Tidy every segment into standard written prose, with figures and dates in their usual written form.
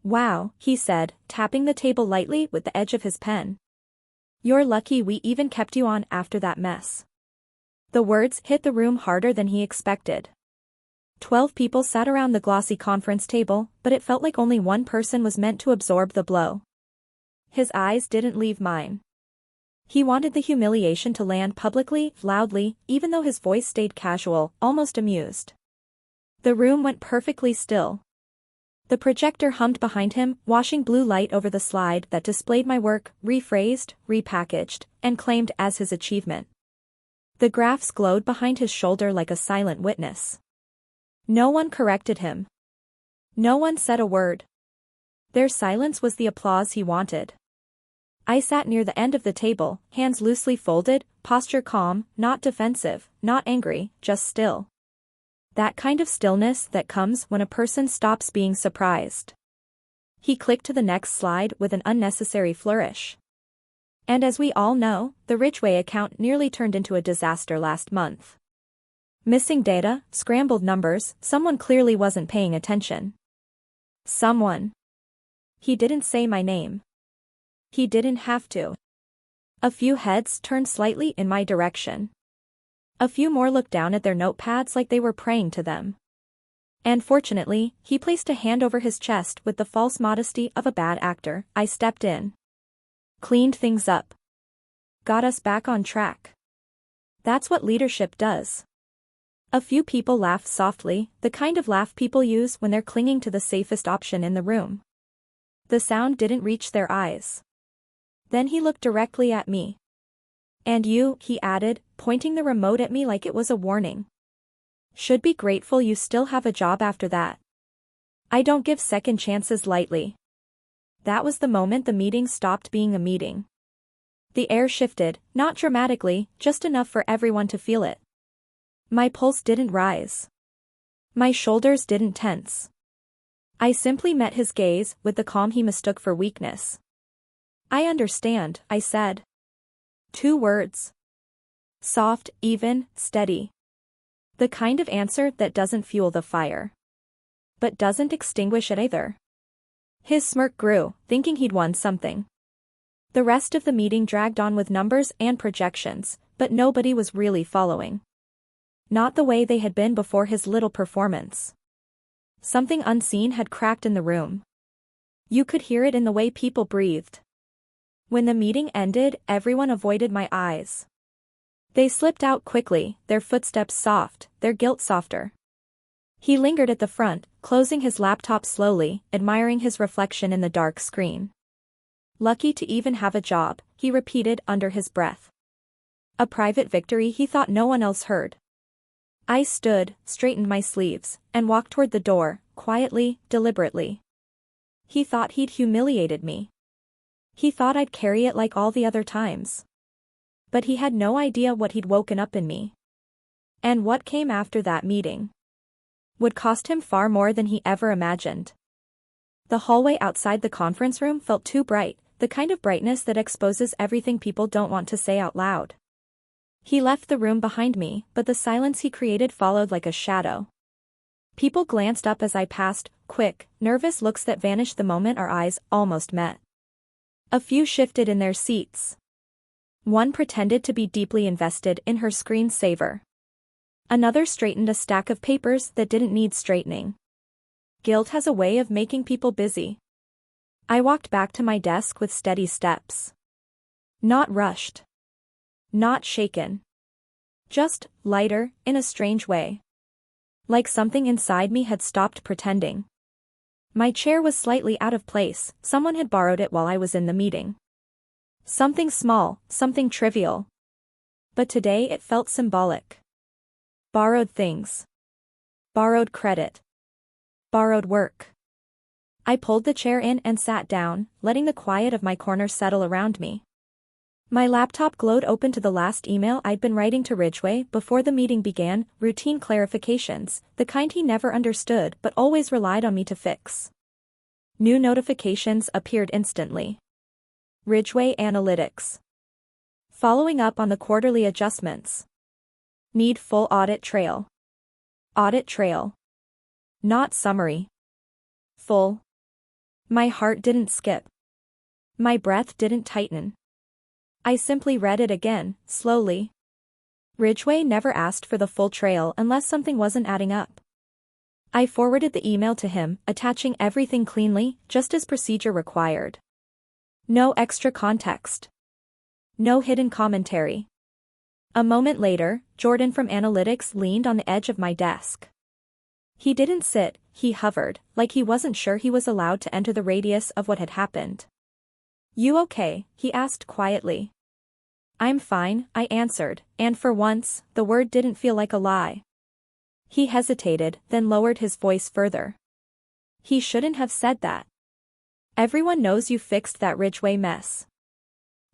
Wow, he said, tapping the table lightly with the edge of his pen. You're lucky we even kept you on after that mess. The words hit the room harder than he expected. 12 people sat around the glossy conference table, but it felt like only one person was meant to absorb the blow. His eyes didn't leave mine. He wanted the humiliation to land publicly, loudly, even though his voice stayed casual, almost amused. The room went perfectly still. The projector hummed behind him, washing blue light over the slide that displayed my work, rephrased, repackaged, and claimed as his achievement. The graphs glowed behind his shoulder like a silent witness. No one corrected him. No one said a word. Their silence was the applause he wanted. I sat near the end of the table, hands loosely folded, posture calm, not defensive, not angry, just still. That kind of stillness that comes when a person stops being surprised. He clicked to the next slide with an unnecessary flourish. And as we all know, the Ridgeway account nearly turned into a disaster last month. Missing data, scrambled numbers, someone clearly wasn't paying attention. Someone. He didn't say my name. He didn't have to. A few heads turned slightly in my direction. A few more looked down at their notepads like they were praying to them. And fortunately, he placed a hand over his chest with the false modesty of a bad actor. I stepped in. Cleaned things up. Got us back on track. That's what leadership does. A few people laughed softly, the kind of laugh people use when they're clinging to the safest option in the room. The sound didn't reach their eyes. Then he looked directly at me. And you, he added, pointing the remote at me like it was a warning. Should be grateful you still have a job after that. I don't give second chances lightly. That was the moment the meeting stopped being a meeting. The air shifted, not dramatically, just enough for everyone to feel it. My pulse didn't rise. My shoulders didn't tense. I simply met his gaze with the calm he mistook for weakness. I understand, I said. 2 words. Soft, even, steady. The kind of answer that doesn't fuel the fire. But doesn't extinguish it either. His smirk grew, thinking he'd won something. The rest of the meeting dragged on with numbers and projections, but nobody was really following. Not the way they had been before his little performance. Something unseen had cracked in the room. You could hear it in the way people breathed. When the meeting ended, everyone avoided my eyes. They slipped out quickly, their footsteps soft, their guilt softer. He lingered at the front, closing his laptop slowly, admiring his reflection in the dark screen. Lucky to even have a job, he repeated under his breath. A private victory he thought no one else heard. I stood, straightened my sleeves, and walked toward the door, quietly, deliberately. He thought he'd humiliated me. He thought I'd carry it like all the other times. But he had no idea what he'd woken up in me. And what came after that meeting would cost him far more than he ever imagined. The hallway outside the conference room felt too bright, the kind of brightness that exposes everything people don't want to say out loud. He left the room behind me, but the silence he created followed like a shadow. People glanced up as I passed, quick, nervous looks that vanished the moment our eyes almost met. A few shifted in their seats. One pretended to be deeply invested in her screensaver. Another straightened a stack of papers that didn't need straightening. Guilt has a way of making people busy. I walked back to my desk with steady steps. Not rushed. Not shaken. Just lighter, in a strange way. Like something inside me had stopped pretending. My chair was slightly out of place, someone had borrowed it while I was in the meeting. Something small, something trivial. But today it felt symbolic. Borrowed things. Borrowed credit. Borrowed work. I pulled the chair in and sat down, letting the quiet of my corner settle around me. My laptop glowed open to the last email I'd been writing to Ridgeway before the meeting began, routine clarifications, the kind he never understood but always relied on me to fix. New notifications appeared instantly. Ridgeway Analytics. Following up on the quarterly adjustments. Need full audit trail. Audit trail. Not summary. Full. My heart didn't skip. My breath didn't tighten. I simply read it again, slowly. Ridgway never asked for the full trail unless something wasn't adding up. I forwarded the email to him, attaching everything cleanly, just as procedure required. No extra context. No hidden commentary. A moment later, Jordan from Analytics leaned on the edge of my desk. He didn't sit, he hovered, like he wasn't sure he was allowed to enter the radius of what had happened. "You okay?" he asked quietly. "I'm fine," I answered, and for once, the word didn't feel like a lie. He hesitated, then lowered his voice further. "He shouldn't have said that. Everyone knows you fixed that Ridgway mess."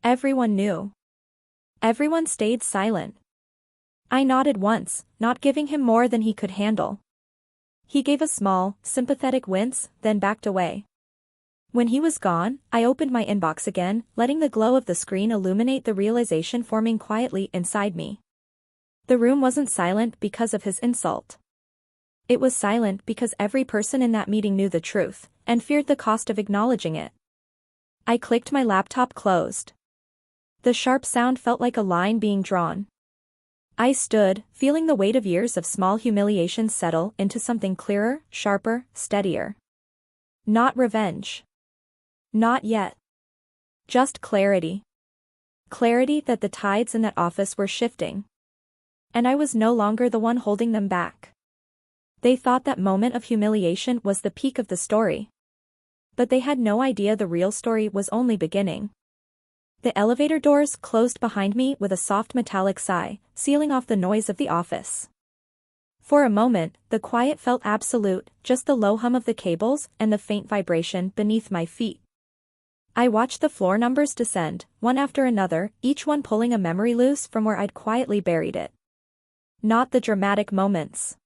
Everyone knew. Everyone stayed silent. I nodded once, not giving him more than he could handle. He gave a small, sympathetic wince, then backed away. When he was gone, I opened my inbox again, letting the glow of the screen illuminate the realization forming quietly inside me. The room wasn't silent because of his insult. It was silent because every person in that meeting knew the truth, and feared the cost of acknowledging it. I clicked my laptop closed. The sharp sound felt like a line being drawn. I stood, feeling the weight of years of small humiliations settle into something clearer, sharper, steadier. Not revenge. Not yet. Just clarity. Clarity that the tides in that office were shifting. And I was no longer the one holding them back. They thought that moment of humiliation was the peak of the story. But they had no idea the real story was only beginning. The elevator doors closed behind me with a soft metallic sigh, sealing off the noise of the office. For a moment, the quiet felt absolute, just the low hum of the cables and the faint vibration beneath my feet. I watched the floor numbers descend, one after another, each one pulling a memory loose from where I'd quietly buried it. Not the dramatic moments.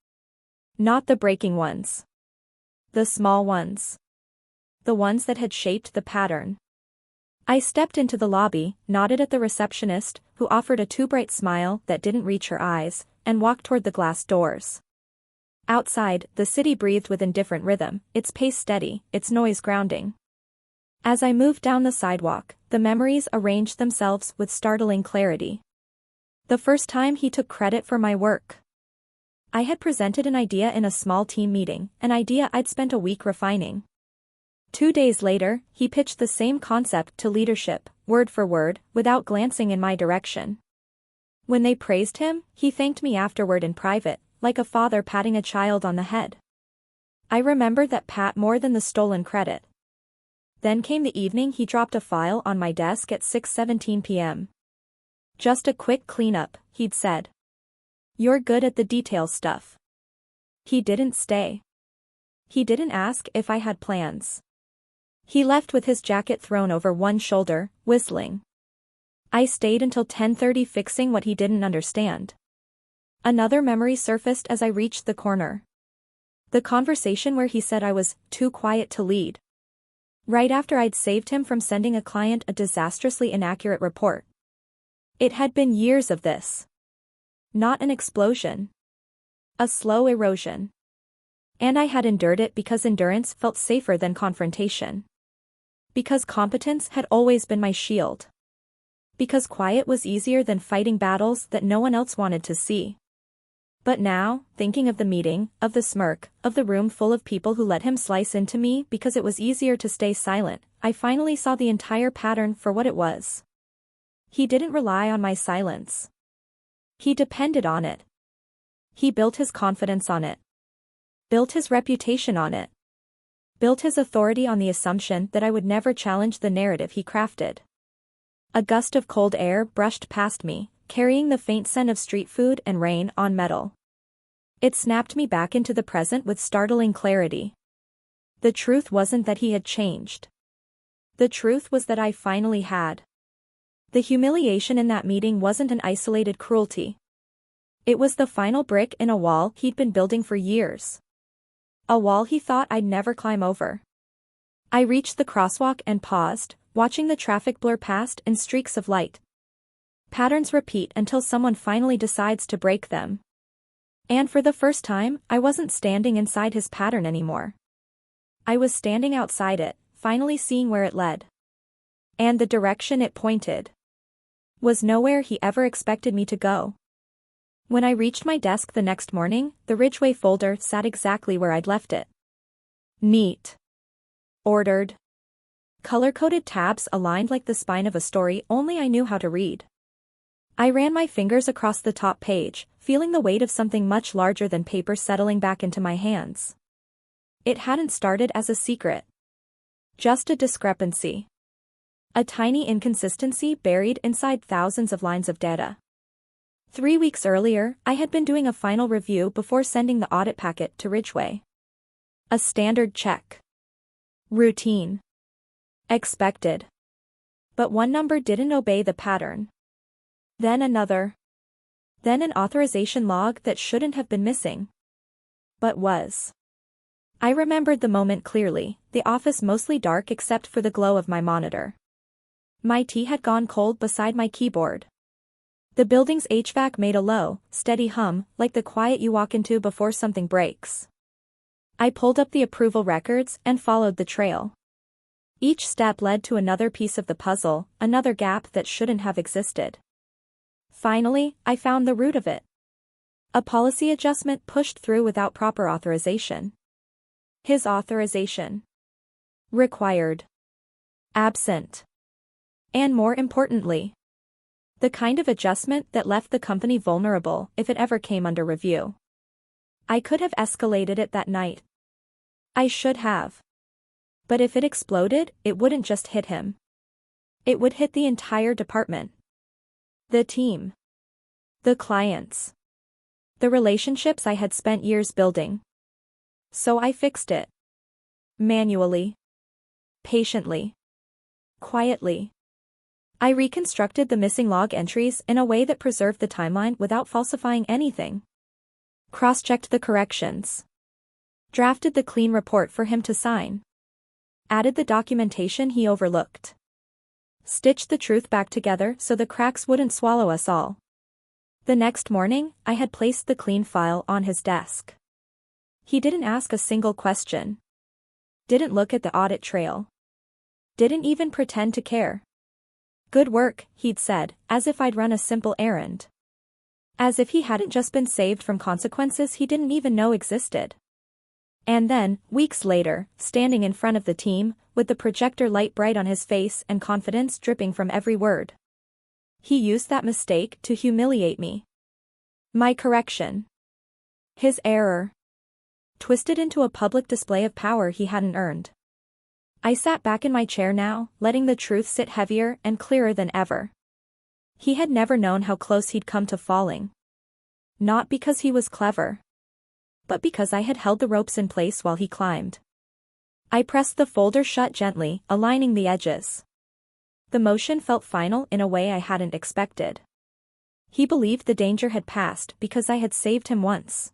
Not the breaking ones. The small ones. The ones that had shaped the pattern. I stepped into the lobby, nodded at the receptionist, who offered a too bright smile that didn't reach her eyes, and walked toward the glass doors. Outside, the city breathed with indifferent rhythm, its pace steady, its noise grounding. As I moved down the sidewalk, the memories arranged themselves with startling clarity. The first time he took credit for my work. I had presented an idea in a small team meeting, an idea I'd spent a week refining. 2 days later, he pitched the same concept to leadership, word for word, without glancing in my direction. When they praised him, he thanked me afterward in private, like a father patting a child on the head. I remembered that pat more than the stolen credit. Then came the evening he dropped a file on my desk at 6:17 p.m. "Just a quick cleanup," he'd said. "You're good at the detail stuff." He didn't stay. He didn't ask if I had plans. He left with his jacket thrown over one shoulder, whistling. I stayed until 10:30 fixing what he didn't understand. Another memory surfaced as I reached the corner. The conversation where he said I was too quiet to lead. Right after I'd saved him from sending a client a disastrously inaccurate report. It had been years of this. Not an explosion. A slow erosion. And I had endured it because endurance felt safer than confrontation. Because competence had always been my shield. Because quiet was easier than fighting battles that no one else wanted to see. But now, thinking of the meeting, of the smirk, of the room full of people who let him slice into me because it was easier to stay silent, I finally saw the entire pattern for what it was. He didn't rely on my silence. He depended on it. He built his confidence on it. Built his reputation on it. Built his authority on the assumption that I would never challenge the narrative he crafted. A gust of cold air brushed past me, carrying the faint scent of street food and rain on metal. It snapped me back into the present with startling clarity. The truth wasn't that he had changed. The truth was that I finally had. The humiliation in that meeting wasn't an isolated cruelty. It was the final brick in a wall he'd been building for years. A wall he thought I'd never climb over. I reached the crosswalk and paused, watching the traffic blur past in streaks of light. Patterns repeat until someone finally decides to break them. And for the first time, I wasn't standing inside his pattern anymore. I was standing outside it, finally seeing where it led. And the direction it pointed was nowhere he ever expected me to go. When I reached my desk the next morning, the Ridgway folder sat exactly where I'd left it. Neat. Ordered. Color-coded tabs aligned like the spine of a story only I knew how to read. I ran my fingers across the top page, feeling the weight of something much larger than paper settling back into my hands. It hadn't started as a secret. Just a discrepancy. A tiny inconsistency buried inside thousands of lines of data. 3 weeks earlier, I had been doing a final review before sending the audit packet to Ridgway. A standard check. Routine. Expected. But one number didn't obey the pattern. Then another. Then an authorization log that shouldn't have been missing. But was. I remembered the moment clearly, the office mostly dark except for the glow of my monitor. My tea had gone cold beside my keyboard. The building's HVAC made a low, steady hum, like the quiet you walk into before something breaks. I pulled up the approval records and followed the trail. Each step led to another piece of the puzzle, another gap that shouldn't have existed. Finally, I found the root of it. A policy adjustment pushed through without proper authorization. His authorization. Required. Absent. And more importantly, the kind of adjustment that left the company vulnerable if it ever came under review. I could have escalated it that night. I should have. But if it exploded, it wouldn't just hit him. It would hit the entire department. The team. The clients. The relationships I had spent years building. So I fixed it. Manually. Patiently. Quietly. I reconstructed the missing log entries in a way that preserved the timeline without falsifying anything. Cross-checked the corrections. Drafted the clean report for him to sign. Added the documentation he overlooked. Stitched the truth back together so the cracks wouldn't swallow us all. The next morning, I had placed the clean file on his desk. He didn't ask a single question. Didn't look at the audit trail. Didn't even pretend to care. Good work, he'd said, as if I'd run a simple errand. As if he hadn't just been saved from consequences he didn't even know existed. And then, weeks later, standing in front of the team, with the projector light bright on his face and confidence dripping from every word. He used that mistake to humiliate me. My correction. His error. Twisted into a public display of power he hadn't earned. I sat back in my chair now, letting the truth sit heavier and clearer than ever. He had never known how close he'd come to falling. Not because he was clever. But because I had held the ropes in place while he climbed. I pressed the folder shut gently, aligning the edges. The motion felt final in a way I hadn't expected. He believed the danger had passed because I had saved him once.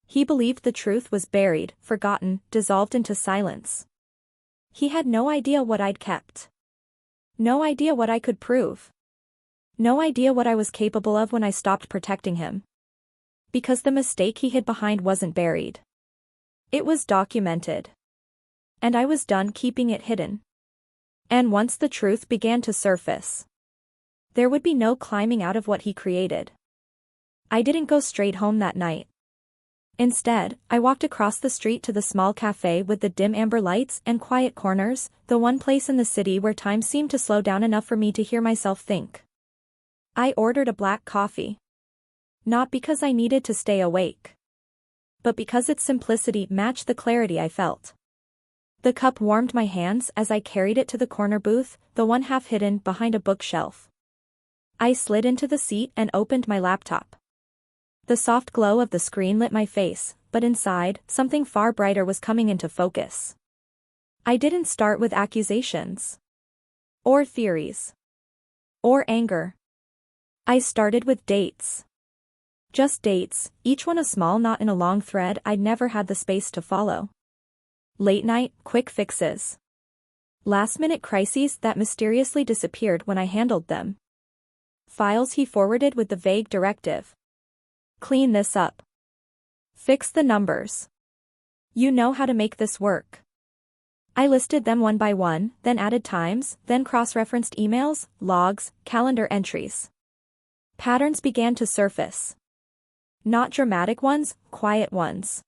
He believed the truth was buried, forgotten, dissolved into silence. He had no idea what I'd kept. No idea what I could prove. No idea what I was capable of when I stopped protecting him. Because the mistake he hid behind wasn't buried. It was documented. And I was done keeping it hidden. And once the truth began to surface, there would be no climbing out of what he created. I didn't go straight home that night. Instead, I walked across the street to the small cafe with the dim amber lights and quiet corners, the one place in the city where time seemed to slow down enough for me to hear myself think. I ordered a black coffee. Not because I needed to stay awake. But because its simplicity matched the clarity I felt. The cup warmed my hands as I carried it to the corner booth, the one half hidden behind a bookshelf. I slid into the seat and opened my laptop. The soft glow of the screen lit my face, but inside, something far brighter was coming into focus. I didn't start with accusations. Or theories. Or anger. I started with dates. Just dates, each one a small knot in a long thread I'd never had the space to follow. Late night, quick fixes. Last-minute crises that mysteriously disappeared when I handled them. Files he forwarded with the vague directive. Clean this up. Fix the numbers. You know how to make this work. I listed them one by one, then added times, then cross-referenced emails, logs, calendar entries. Patterns began to surface. Not dramatic ones, quiet ones.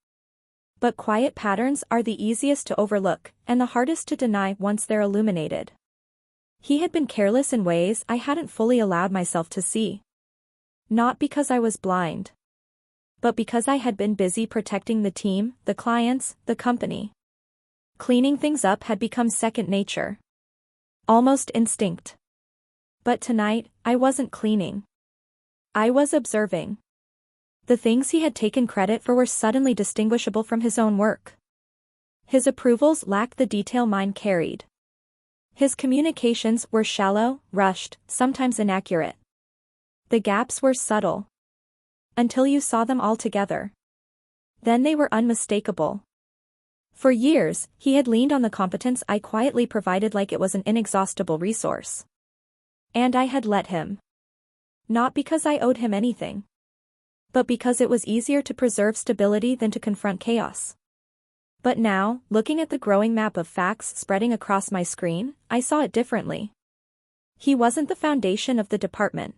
But quiet patterns are the easiest to overlook, and the hardest to deny once they're illuminated. He had been careless in ways I hadn't fully allowed myself to see. Not because I was blind. But because I had been busy protecting the team, the clients, the company. Cleaning things up had become second nature. Almost instinct. But tonight, I wasn't cleaning. I was observing. The things he had taken credit for were suddenly distinguishable from his own work. His approvals lacked the detail mine carried. His communications were shallow, rushed, sometimes inaccurate. The gaps were subtle. Until you saw them all together. Then they were unmistakable. For years, he had leaned on the competence I quietly provided like it was an inexhaustible resource. And I had let him. Not because I owed him anything. But because it was easier to preserve stability than to confront chaos. But now, looking at the growing map of facts spreading across my screen, I saw it differently. He wasn't the foundation of the department.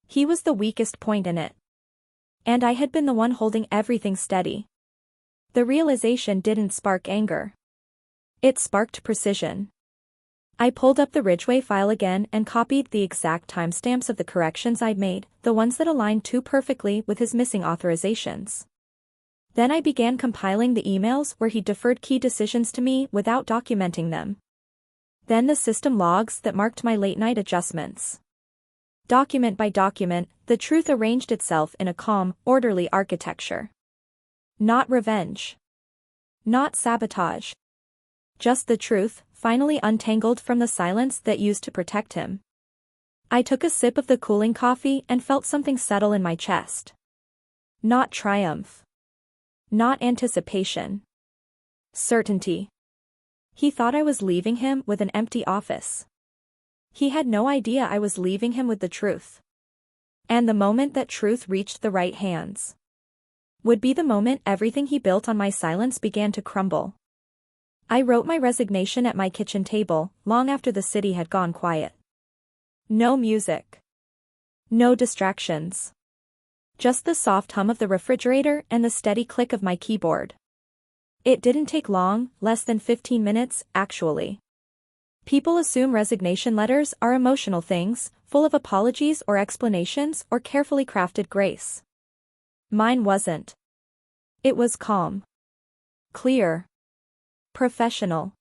He was the weakest point in it. And I had been the one holding everything steady. The realization didn't spark anger. It sparked precision. I pulled up the Ridgeway file again and copied the exact timestamps of the corrections I'd made, the ones that aligned too perfectly with his missing authorizations. Then I began compiling the emails where he deferred key decisions to me without documenting them. Then the system logs that marked my late-night adjustments. Document by document, the truth arranged itself in a calm, orderly architecture. Not revenge. Not sabotage. Just the truth, finally untangled from the silence that used to protect him. I took a sip of the cooling coffee and felt something settle in my chest. Not triumph. Not anticipation. Certainty. He thought I was leaving him with an empty office. He had no idea I was leaving him with the truth. And the moment that truth reached the right hands would be the moment everything he built on my silence began to crumble. I wrote my resignation at my kitchen table, long after the city had gone quiet. No music. No distractions. Just the soft hum of the refrigerator and the steady click of my keyboard. It didn't take long, less than 15 minutes, actually. People assume resignation letters are emotional things, full of apologies or explanations or carefully crafted grace. Mine wasn't. It was calm. Clear. Professional.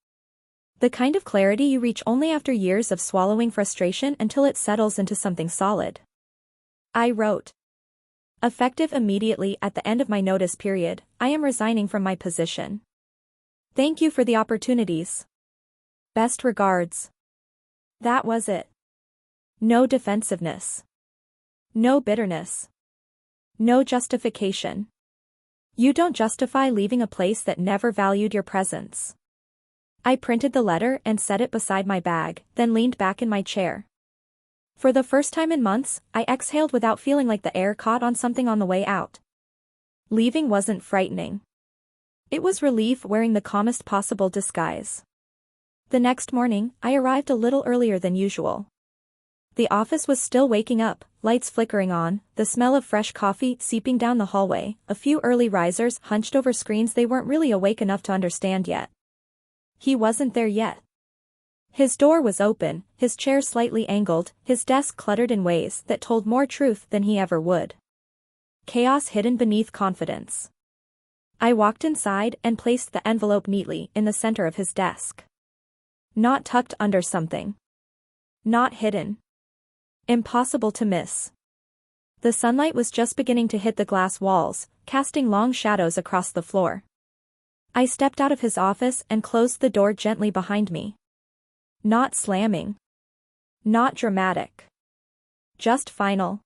The kind of clarity you reach only after years of swallowing frustration until it settles into something solid. I wrote. Effective immediately at the end of my notice period, I am resigning from my position. Thank you for the opportunities. Best regards. That was it. No defensiveness. No bitterness. No justification. You don't justify leaving a place that never valued your presence. I printed the letter and set it beside my bag, then leaned back in my chair. For the first time in months, I exhaled without feeling like the air caught on something on the way out. Leaving wasn't frightening. It was relief wearing the calmest possible disguise. The next morning, I arrived a little earlier than usual. The office was still waking up, lights flickering on, the smell of fresh coffee seeping down the hallway, a few early risers hunched over screens they weren't really awake enough to understand yet. He wasn't there yet. His door was open, his chair slightly angled, his desk cluttered in ways that told more truth than he ever would. Chaos hidden beneath confidence. I walked inside and placed the envelope neatly in the center of his desk. Not tucked under something. Not hidden. Impossible to miss. The sunlight was just beginning to hit the glass walls, casting long shadows across the floor. I stepped out of his office and closed the door gently behind me. Not slamming. Not dramatic. Just final.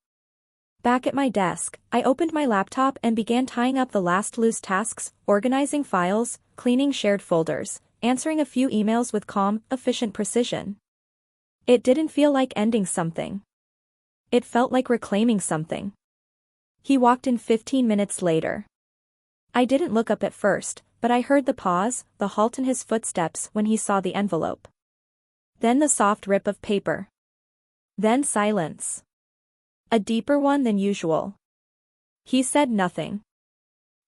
Back at my desk, I opened my laptop and began tying up the last loose tasks, organizing files, cleaning shared folders, answering a few emails with calm, efficient precision. It didn't feel like ending something. It felt like reclaiming something. He walked in 15 minutes later. I didn't look up at first, but I heard the pause, the halt in his footsteps when he saw the envelope. Then the soft rip of paper. Then silence. A deeper one than usual. He said nothing.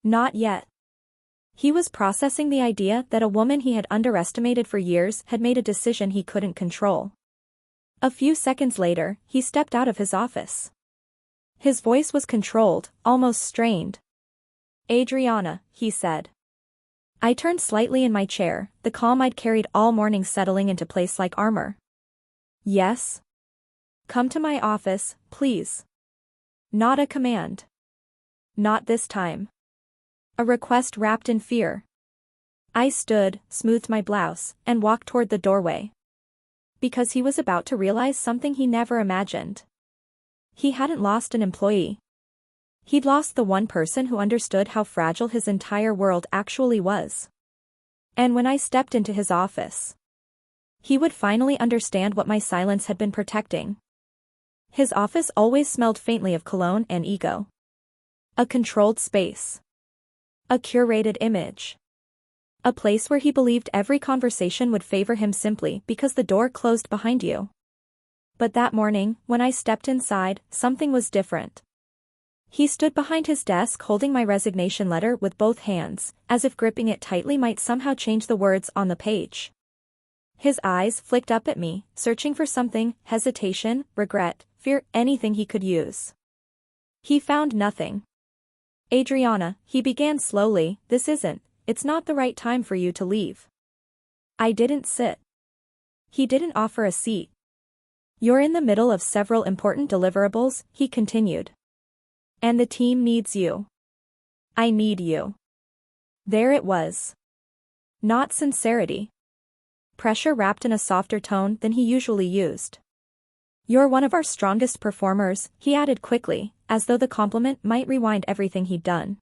Not yet. He was processing the idea that a woman he had underestimated for years had made a decision he couldn't control. A few seconds later, he stepped out of his office. His voice was controlled, almost strained. "Adriana," he said. I turned slightly in my chair, the calm I'd carried all morning settling into place like armor. "Yes?" "Come to my office, please." Not a command. Not this time. A request wrapped in fear. I stood, smoothed my blouse, and walked toward the doorway. Because he was about to realize something he never imagined. He hadn't lost an employee. He'd lost the one person who understood how fragile his entire world actually was. And when I stepped into his office, he would finally understand what my silence had been protecting. His office always smelled faintly of cologne and ego. A controlled space. A curated image. A place where he believed every conversation would favor him simply because the door closed behind you. But that morning, when I stepped inside, something was different. He stood behind his desk holding my resignation letter with both hands, as if gripping it tightly might somehow change the words on the page. His eyes flicked up at me, searching for something, hesitation, regret, fear, anything he could use. He found nothing. "Adriana," he began slowly, it's not the right time for you to leave." I didn't sit. He didn't offer a seat. "You're in the middle of several important deliverables," he continued. "And the team needs you. I need you." There it was. Not sincerity. Pressure wrapped in a softer tone than he usually used. "You're one of our strongest performers," he added quickly, as though the compliment might rewind everything he'd done.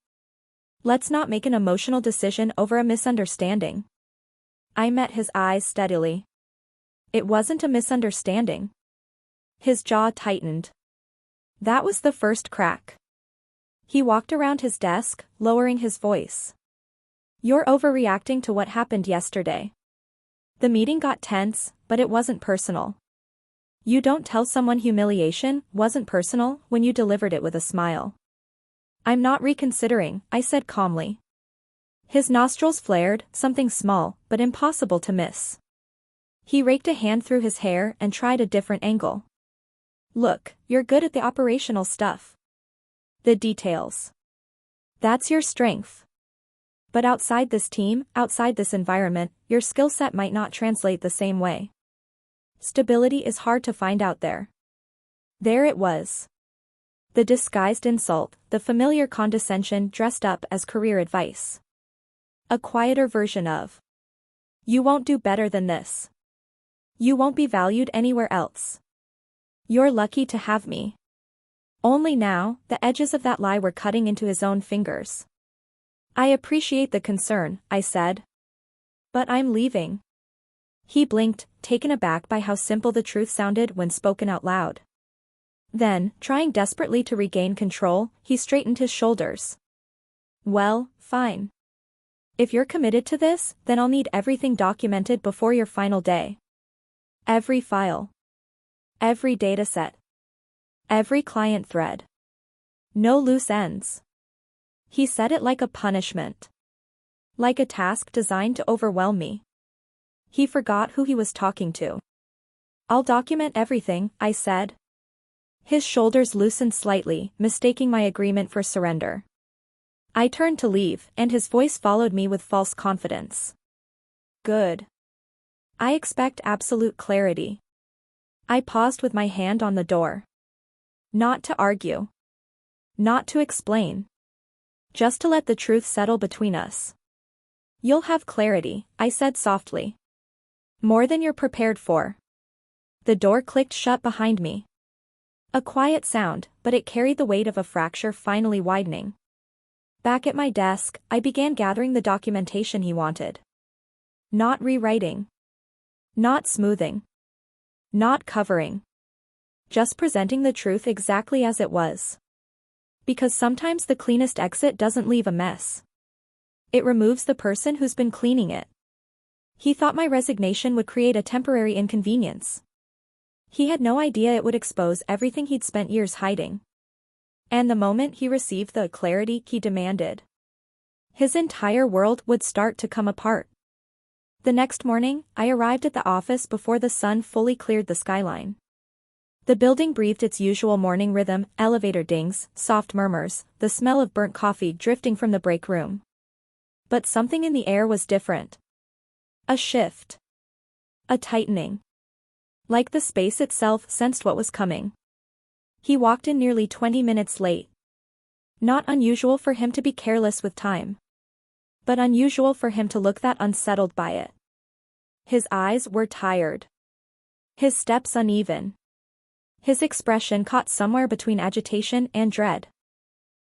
"Let's not make an emotional decision over a misunderstanding." I met his eyes steadily. It wasn't a misunderstanding. His jaw tightened. That was the first crack. He walked around his desk, lowering his voice. "You're overreacting to what happened yesterday." The meeting got tense, but it wasn't personal. You don't tell someone humiliation wasn't personal when you delivered it with a smile. "I'm not reconsidering," I said calmly. His nostrils flared, something small, but impossible to miss. He raked a hand through his hair and tried a different angle. "Look, you're good at the operational stuff. The details. That's your strength. But outside this team, outside this environment, your skill set might not translate the same way. Stability is hard to find out there." There it was. The disguised insult, the familiar condescension dressed up as career advice. A quieter version of, "You won't do better than this. You won't be valued anywhere else. You're lucky to have me." Only now, the edges of that lie were cutting into his own fingers. "I appreciate the concern," I said. "But I'm leaving." He blinked, taken aback by how simple the truth sounded when spoken out loud. Then, trying desperately to regain control, he straightened his shoulders. "Well, fine. If you're committed to this, then I'll need everything documented before your final day. Every file. Every dataset. Every client thread. No loose ends." He said it like a punishment. Like a task designed to overwhelm me. He forgot who he was talking to. "I'll document everything," I said. His shoulders loosened slightly, mistaking my agreement for surrender. I turned to leave, and his voice followed me with false confidence. "Good. I expect absolute clarity." I paused with my hand on the door. Not to argue. Not to explain. Just to let the truth settle between us. "You'll have clarity," I said softly. "More than you're prepared for." The door clicked shut behind me. A quiet sound, but it carried the weight of a fracture finally widening. Back at my desk, I began gathering the documentation he wanted. Not rewriting. Not smoothing. Not covering. Just presenting the truth exactly as it was. Because sometimes the cleanest exit doesn't leave a mess. It removes the person who's been cleaning it. He thought my resignation would create a temporary inconvenience. He had no idea it would expose everything he'd spent years hiding. And the moment he received the clarity he demanded, his entire world would start to come apart. The next morning, I arrived at the office before the sun fully cleared the skyline. The building breathed its usual morning rhythm, elevator dings, soft murmurs, the smell of burnt coffee drifting from the break room. But something in the air was different. A shift. A tightening. Like the space itself sensed what was coming. He walked in nearly 20 minutes late. Not unusual for him to be careless with time. But unusual for him to look that unsettled by it. His eyes were tired. His steps uneven. His expression caught somewhere between agitation and dread.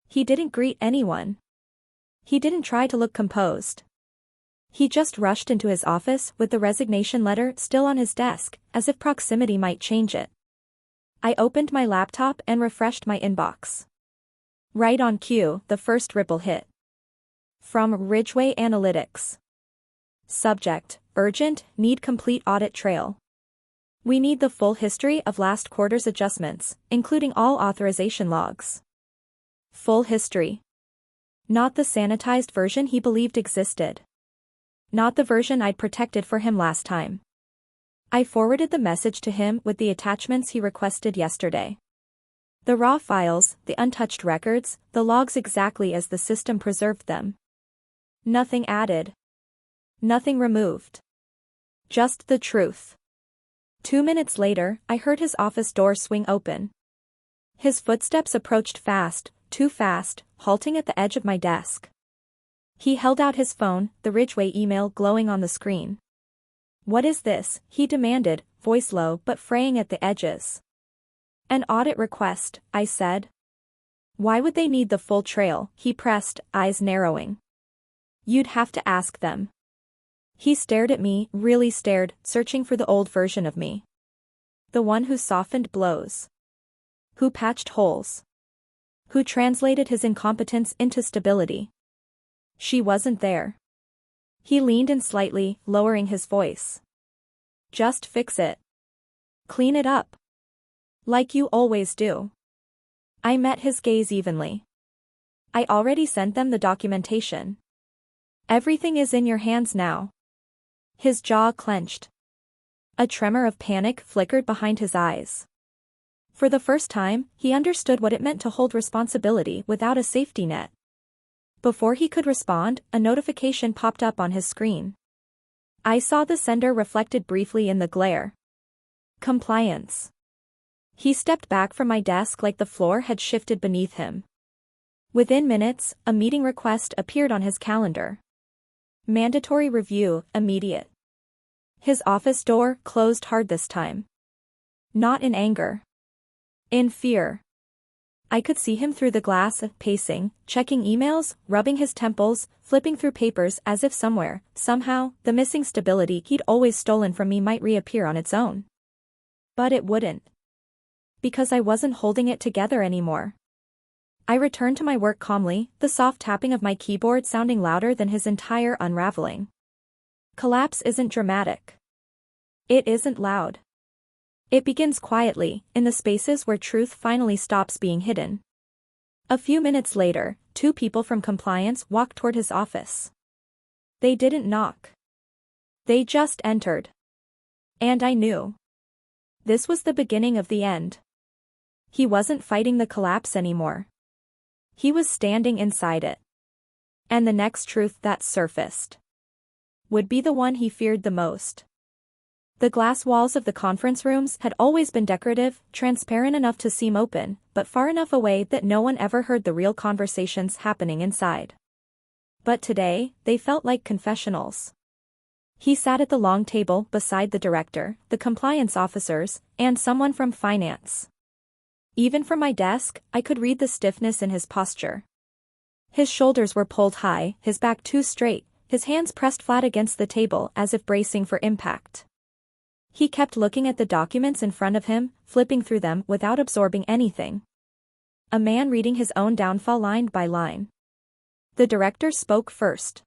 He didn't greet anyone. He didn't try to look composed. He just rushed into his office with the resignation letter still on his desk, as if proximity might change it. I opened my laptop and refreshed my inbox. Right on cue, the first ripple hit. From Ridgeway Analytics. Subject: Urgent, need complete audit trail. We need the full history of last quarter's adjustments, including all authorization logs. Full history. Not the sanitized version he believed existed. Not the version I'd protected for him last time. I forwarded the message to him with the attachments he requested yesterday. The raw files, the untouched records, the logs exactly as the system preserved them. Nothing added. Nothing removed. Just the truth. 2 minutes later, I heard his office door swing open. His footsteps approached fast, too fast, halting at the edge of my desk. He held out his phone, the Ridgeway email glowing on the screen. "What is this?" he demanded, voice low but fraying at the edges. "An audit request," I said. "Why would they need the full trail?" he pressed, eyes narrowing. "You'd have to ask them." He stared at me, really stared, searching for the old version of me. The one who softened blows. Who patched holes. Who translated his incompetence into stability. She wasn't there. He leaned in slightly, lowering his voice. "Just fix it. Clean it up. Like you always do." I met his gaze evenly. "I already sent them the documentation. Everything is in your hands now." His jaw clenched. A tremor of panic flickered behind his eyes. For the first time, he understood what it meant to hold responsibility without a safety net. Before he could respond, a notification popped up on his screen. I saw the sender reflected briefly in the glare. Compliance. He stepped back from my desk like the floor had shifted beneath him. Within minutes, a meeting request appeared on his calendar. Mandatory review, immediate. His office door closed hard this time. Not in anger. In fear. I could see him through the glass, pacing, checking emails, rubbing his temples, flipping through papers as if somewhere, somehow, the missing stability he'd always stolen from me might reappear on its own. But it wouldn't. Because I wasn't holding it together anymore. I returned to my work calmly, the soft tapping of my keyboard sounding louder than his entire unraveling. Collapse isn't dramatic. It isn't loud. It begins quietly, in the spaces where truth finally stops being hidden. A few minutes later, 2 people from compliance walked toward his office. They didn't knock. They just entered. And I knew. This was the beginning of the end. He wasn't fighting the collapse anymore. He was standing inside it. And the next truth that surfaced would be the one he feared the most. The glass walls of the conference rooms had always been decorative, transparent enough to seem open, but far enough away that no one ever heard the real conversations happening inside. But today, they felt like confessionals. He sat at the long table beside the director, the compliance officers, and someone from finance. Even from my desk, I could read the stiffness in his posture. His shoulders were pulled high, his back too straight, his hands pressed flat against the table as if bracing for impact. He kept looking at the documents in front of him, flipping through them without absorbing anything. A man reading his own downfall line by line. The director spoke first.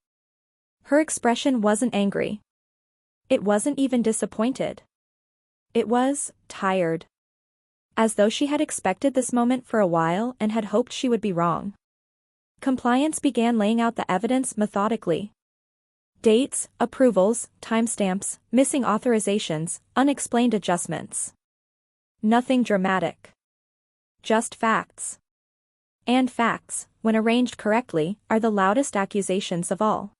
Her expression wasn't angry. It wasn't even disappointed. It was tired. As though she had expected this moment for a while and had hoped she would be wrong. Compliance began laying out the evidence methodically. Dates, approvals, timestamps, missing authorizations, unexplained adjustments. Nothing dramatic. Just facts. And facts, when arranged correctly, are the loudest accusations of all.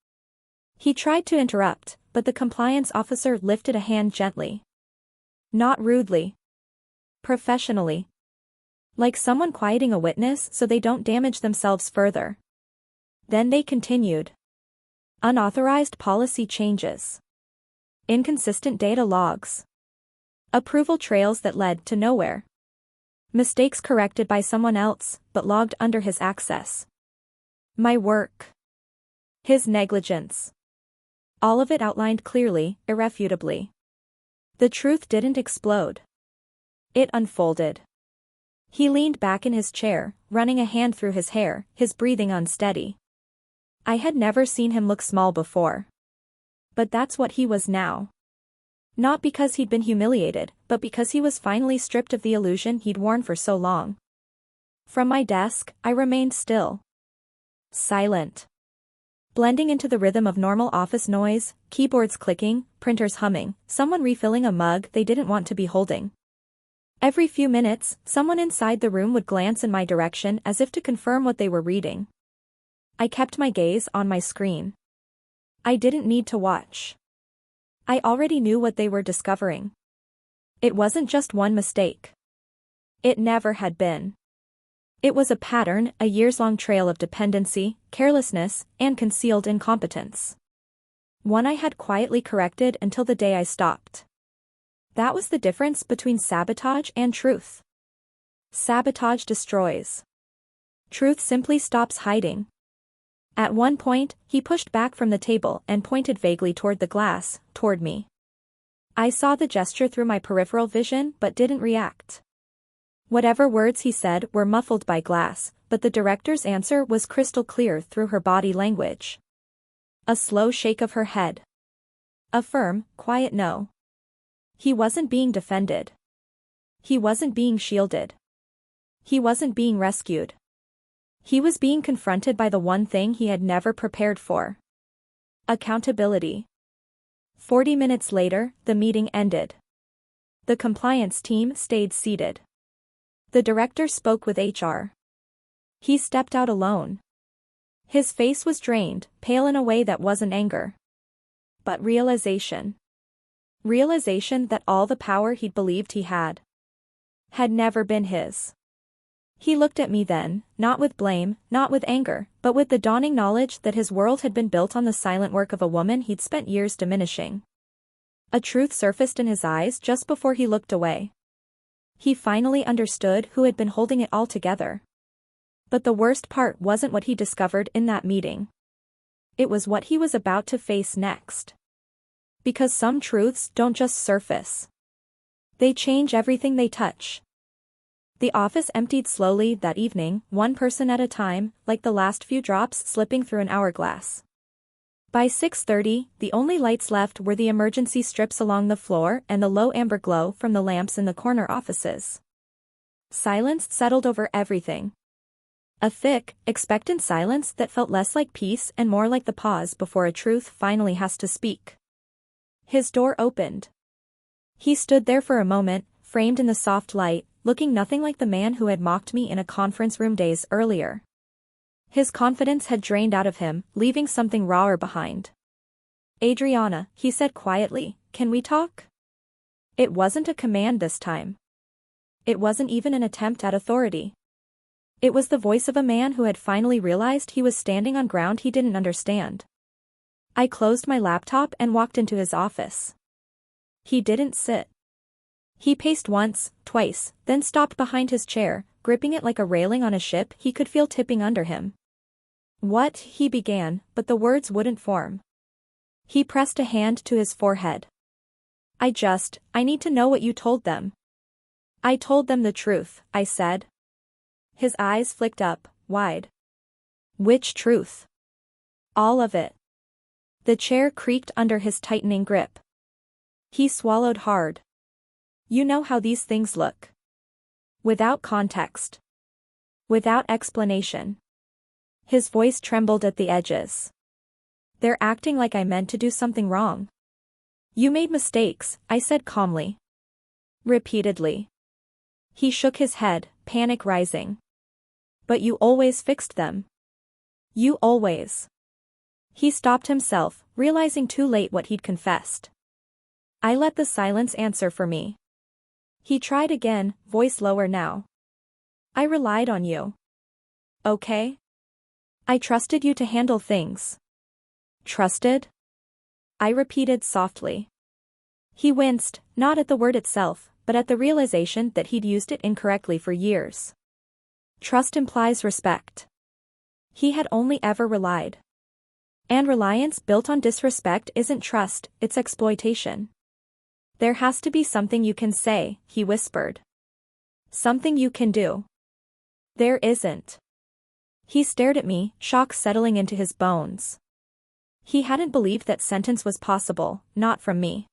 He tried to interrupt, but the compliance officer lifted a hand gently. Not rudely. Professionally. Like someone quieting a witness so they don't damage themselves further. Then they continued. Unauthorized policy changes. Inconsistent data logs. Approval trails that led to nowhere. Mistakes corrected by someone else, but logged under his access. My work. His negligence. All of it outlined clearly, irrefutably. The truth didn't explode. It unfolded. He leaned back in his chair, running a hand through his hair, his breathing unsteady. I had never seen him look small before. But that's what he was now. Not because he'd been humiliated, but because he was finally stripped of the illusion he'd worn for so long. From my desk, I remained still. Silent. Blending into the rhythm of normal office noise, keyboards clicking, printers humming, someone refilling a mug they didn't want to be holding. Every few minutes, someone inside the room would glance in my direction as if to confirm what they were reading. I kept my gaze on my screen. I didn't need to watch. I already knew what they were discovering. It wasn't just one mistake. It never had been. It was a pattern, a years-long trail of dependency, carelessness, and concealed incompetence. One I had quietly corrected until the day I stopped. That was the difference between sabotage and truth. Sabotage destroys. Truth simply stops hiding. At one point, he pushed back from the table and pointed vaguely toward the glass, toward me. I saw the gesture through my peripheral vision but didn't react. Whatever words he said were muffled by glass, but the director's answer was crystal clear through her body language. A slow shake of her head. A firm, quiet no. He wasn't being defended. He wasn't being shielded. He wasn't being rescued. He was being confronted by the one thing he had never prepared for. Accountability. 40 minutes later, the meeting ended. The compliance team stayed seated. The director spoke with HR. He stepped out alone. His face was drained, pale in a way that wasn't anger. But realization. Realization that all the power he'd believed he had never been his. He looked at me then, not with blame, not with anger, but with the dawning knowledge that his world had been built on the silent work of a woman he'd spent years diminishing. A truth surfaced in his eyes just before he looked away. He finally understood who had been holding it all together. But the worst part wasn't what he discovered in that meeting. It was what he was about to face next. Because some truths don't just surface. They change everything they touch. The office emptied slowly that evening, one person at a time, like the last few drops slipping through an hourglass. By 6:30, the only lights left were the emergency strips along the floor and the low amber glow from the lamps in the corner offices. Silence settled over everything. A thick, expectant silence that felt less like peace and more like the pause before a truth finally has to speak. His door opened. He stood there for a moment, framed in the soft light, looking nothing like the man who had mocked me in a conference room days earlier. His confidence had drained out of him, leaving something rawer behind. Adriana, he said quietly, can we talk? It wasn't a command this time. It wasn't even an attempt at authority. It was the voice of a man who had finally realized he was standing on ground he didn't understand. I closed my laptop and walked into his office. He didn't sit. He paced once, twice, then stopped behind his chair, gripping it like a railing on a ship he could feel tipping under him. What, he began, but the words wouldn't form. He pressed a hand to his forehead. I need to know what you told them. I told them the truth, I said. His eyes flicked up, wide. Which truth? All of it. The chair creaked under his tightening grip. He swallowed hard. You know how these things look. Without context. Without explanation. His voice trembled at the edges. They're acting like I meant to do something wrong. You made mistakes, I said calmly. Repeatedly. He shook his head, panic rising. But you always fixed them. You always. He stopped himself, realizing too late what he'd confessed. I let the silence answer for me. He tried again, voice lower now. I relied on you. Okay? I trusted you to handle things. Trusted? I repeated softly. He winced, not at the word itself, but at the realization that he'd used it incorrectly for years. Trust implies respect. He had only ever relied. And reliance built on disrespect isn't trust, it's exploitation. There has to be something you can say, he whispered. Something you can do. There isn't. He stared at me, shock settling into his bones. He hadn't believed that sentence was possible, not from me.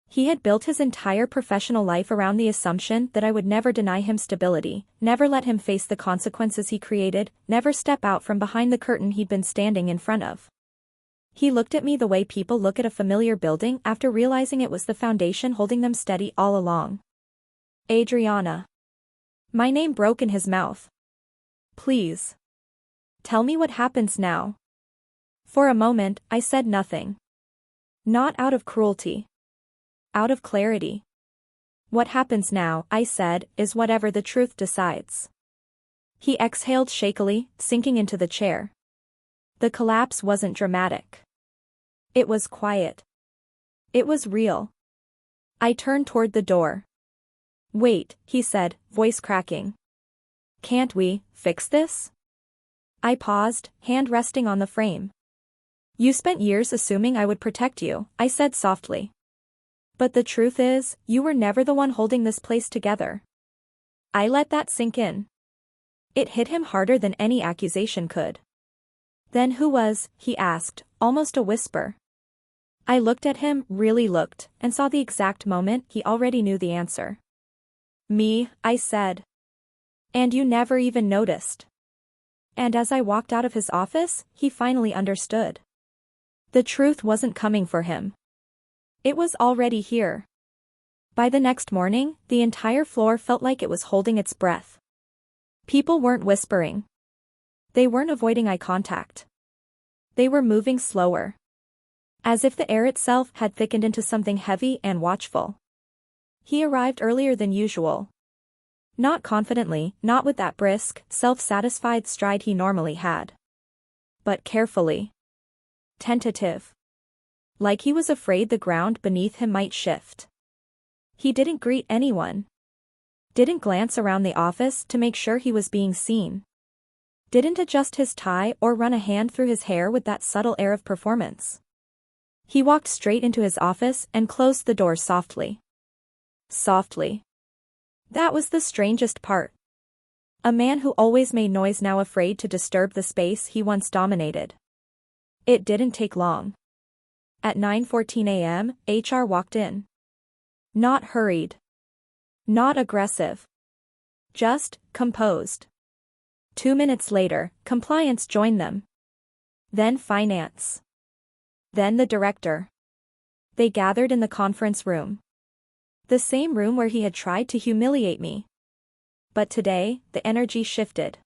He had built his entire professional life around the assumption that I would never deny him stability, never let him face the consequences he created, never step out from behind the curtain he'd been standing in front of. He looked at me the way people look at a familiar building after realizing it was the foundation holding them steady all along. Adriana. My name broke in his mouth. Please. Tell me what happens now. For a moment, I said nothing. Not out of cruelty. Out of clarity. What happens now, I said, is whatever the truth decides. He exhaled shakily, sinking into the chair. The collapse wasn't dramatic. It was quiet. It was real. I turned toward the door. Wait, he said, voice cracking. Can't we fix this? I paused, hand resting on the frame. You spent years assuming I would protect you, I said softly. But the truth is, you were never the one holding this place together. I let that sink in. It hit him harder than any accusation could. Then who was, he asked, almost a whisper. I looked at him, really looked, and saw the exact moment he already knew the answer. Me, I said. And you never even noticed. And as I walked out of his office, he finally understood. The truth wasn't coming for him. It was already here. By the next morning, the entire floor felt like it was holding its breath. People weren't whispering. They weren't avoiding eye contact. They were moving slower. As if the air itself had thickened into something heavy and watchful. He arrived earlier than usual. Not confidently, not with that brisk, self-satisfied stride he normally had. But carefully. Tentative. Like he was afraid the ground beneath him might shift. He didn't greet anyone. Didn't glance around the office to make sure he was being seen. Didn't adjust his tie or run a hand through his hair with that subtle air of performance. He walked straight into his office and closed the door softly. Softly. That was the strangest part. A man who always made noise now afraid to disturb the space he once dominated. It didn't take long. At 9:14 a.m., HR walked in. Not hurried. Not aggressive. Just composed. 2 minutes later, compliance joined them. Then finance. Then the director. They gathered in the conference room. The same room where he had tried to humiliate me. But today, the energy shifted.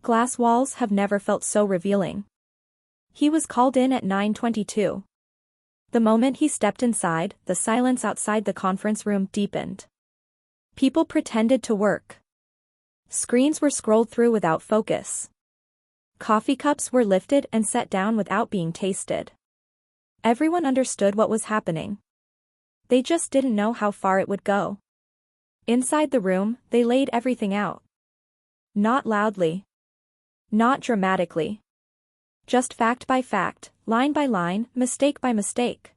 Glass walls have never felt so revealing. He was called in at 9:22. The moment he stepped inside, the silence outside the conference room deepened. People pretended to work. Screens were scrolled through without focus. Coffee cups were lifted and set down without being tasted. Everyone understood what was happening. They just didn't know how far it would go. Inside the room, they laid everything out. Not loudly. Not dramatically. Just fact by fact, line by line, mistake by mistake.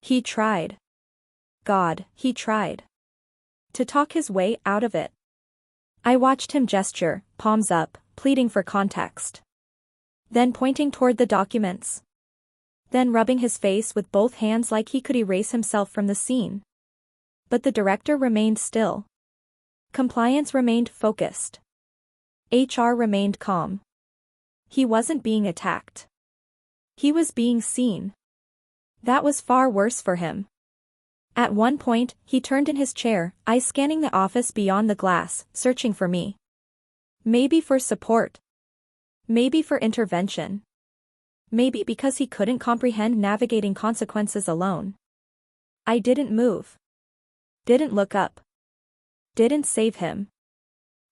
He tried. God, he tried. To talk his way out of it. I watched him gesture, palms up, pleading for context. Then pointing toward the documents. then rubbing his face with both hands like he could erase himself from the scene. But the director remained still. Compliance remained focused. HR remained calm. He wasn't being attacked. He was being seen. That was far worse for him. At one point, he turned in his chair, eyes scanning the office beyond the glass, searching for me. Maybe for support. Maybe for intervention. Maybe because he couldn't comprehend navigating consequences alone. I didn't move. Didn't look up. Didn't save him.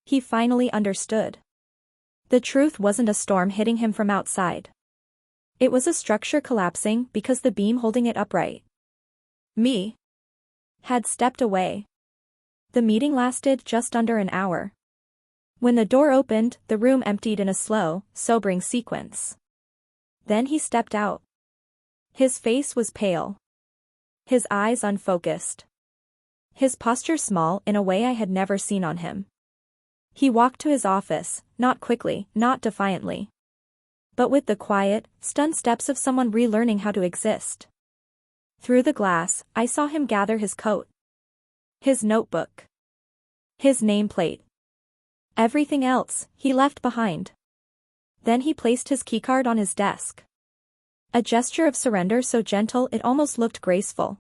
He finally understood. The truth wasn't a storm hitting him from outside. It was a structure collapsing because the beam holding it upright, me, had stepped away. The meeting lasted just under an hour. When the door opened, the room emptied in a slow, sobering sequence. Then he stepped out. His face was pale. His eyes unfocused. His posture small in a way I had never seen on him. He walked to his office, not quickly, not defiantly, but with the quiet, stunned steps of someone relearning how to exist. Through the glass, I saw him gather his coat, his notebook, his nameplate. Everything else, he left behind. Then he placed his keycard on his desk. A gesture of surrender so gentle it almost looked graceful.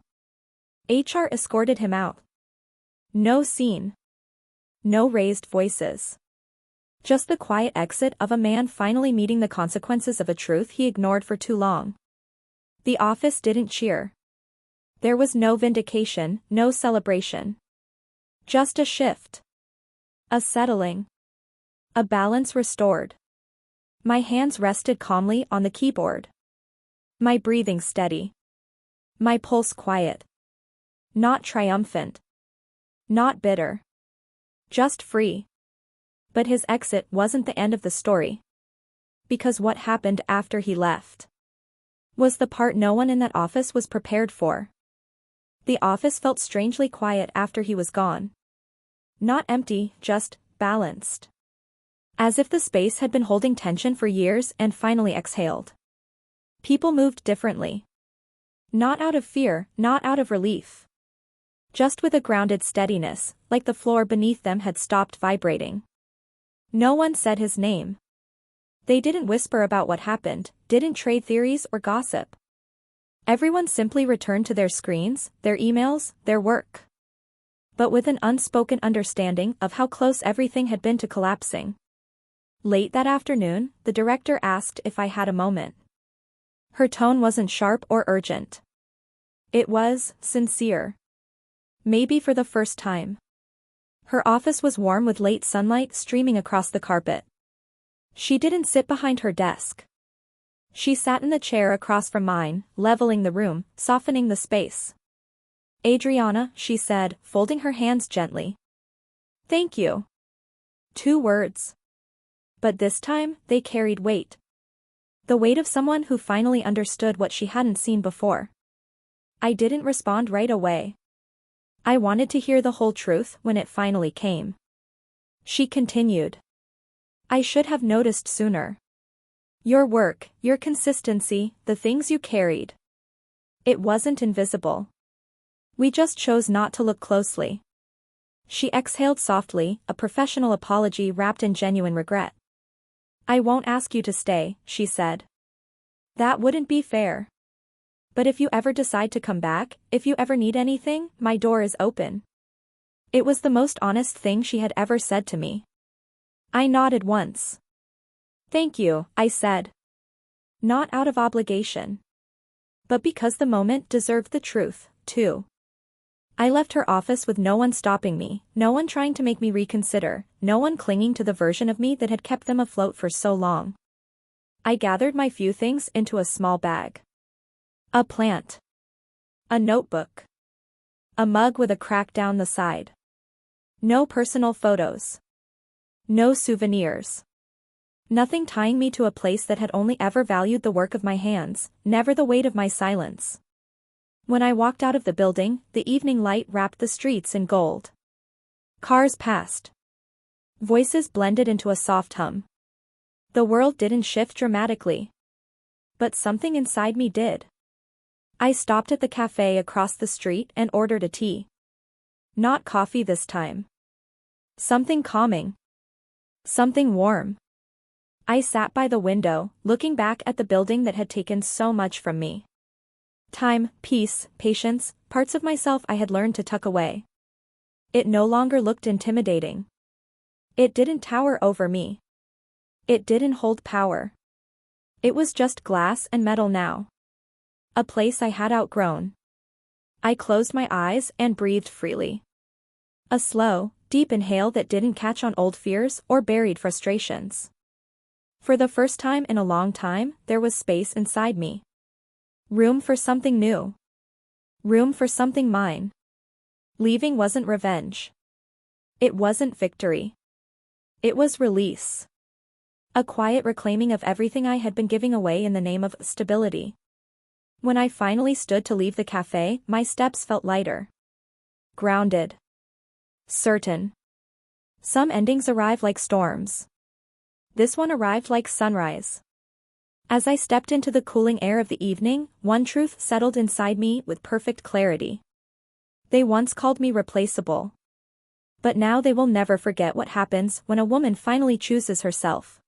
HR escorted him out. No scene. No raised voices. Just the quiet exit of a man finally meeting the consequences of a truth he ignored for too long. The office didn't cheer. There was no vindication, no celebration. Just a shift. A settling. A balance restored. My hands rested calmly on the keyboard. My breathing steady. My pulse quiet. Not triumphant. Not bitter. Just free. But his exit wasn't the end of the story. Because what happened after he left was the part no one in that office was prepared for. The office felt strangely quiet after he was gone. Not empty, just balanced. As if the space had been holding tension for years and finally exhaled. People moved differently. Not out of fear, not out of relief. Just with a grounded steadiness, like the floor beneath them had stopped vibrating. No one said his name. They didn't whisper about what happened, didn't trade theories or gossip. Everyone simply returned to their screens, their emails, their work. But with an unspoken understanding of how close everything had been to collapsing. Late that afternoon, the director asked if I had a moment. Her tone wasn't sharp or urgent. It was sincere. Maybe for the first time. Her office was warm with late sunlight streaming across the carpet. She didn't sit behind her desk. She sat in the chair across from mine, leveling the room, softening the space. Adriana, she said, folding her hands gently. Thank you. 2 words. But this time, they carried weight. The weight of someone who finally understood what she hadn't seen before. I didn't respond right away. I wanted to hear the whole truth when it finally came. She continued. I should have noticed sooner. Your work, your consistency, the things you carried. It wasn't invisible. We just chose not to look closely. She exhaled softly, a professional apology wrapped in genuine regret. I won't ask you to stay, she said. That wouldn't be fair. But if you ever decide to come back, if you ever need anything, my door is open. It was the most honest thing she had ever said to me. I nodded once. Thank you, I said. Not out of obligation. But because the moment deserved the truth, too. I left her office with no one stopping me, no one trying to make me reconsider, no one clinging to the version of me that had kept them afloat for so long. I gathered my few things into a small bag. A plant. A notebook. A mug with a crack down the side. No personal photos. No souvenirs. Nothing tying me to a place that had only ever valued the work of my hands, never the weight of my silence. When I walked out of the building, the evening light wrapped the streets in gold. Cars passed. Voices blended into a soft hum. The world didn't shift dramatically. But something inside me did. I stopped at the cafe across the street and ordered a tea. Not coffee this time. Something calming. Something warm. I sat by the window, looking back at the building that had taken so much from me. Time, peace, patience, parts of myself I had learned to tuck away. It no longer looked intimidating. It didn't tower over me. It didn't hold power. It was just glass and metal now. A place I had outgrown. I closed my eyes and breathed freely. A slow, deep inhale that didn't catch on old fears or buried frustrations. For the first time in a long time, there was space inside me. Room for something new. Room for something mine. Leaving wasn't revenge. It wasn't victory. It was release. A quiet reclaiming of everything I had been giving away in the name of stability. When I finally stood to leave the cafe, my steps felt lighter. Grounded. Certain. Some endings arrive like storms. This one arrived like sunrise. As I stepped into the cooling air of the evening, one truth settled inside me with perfect clarity. They once called me replaceable. But now they will never forget what happens when a woman finally chooses herself.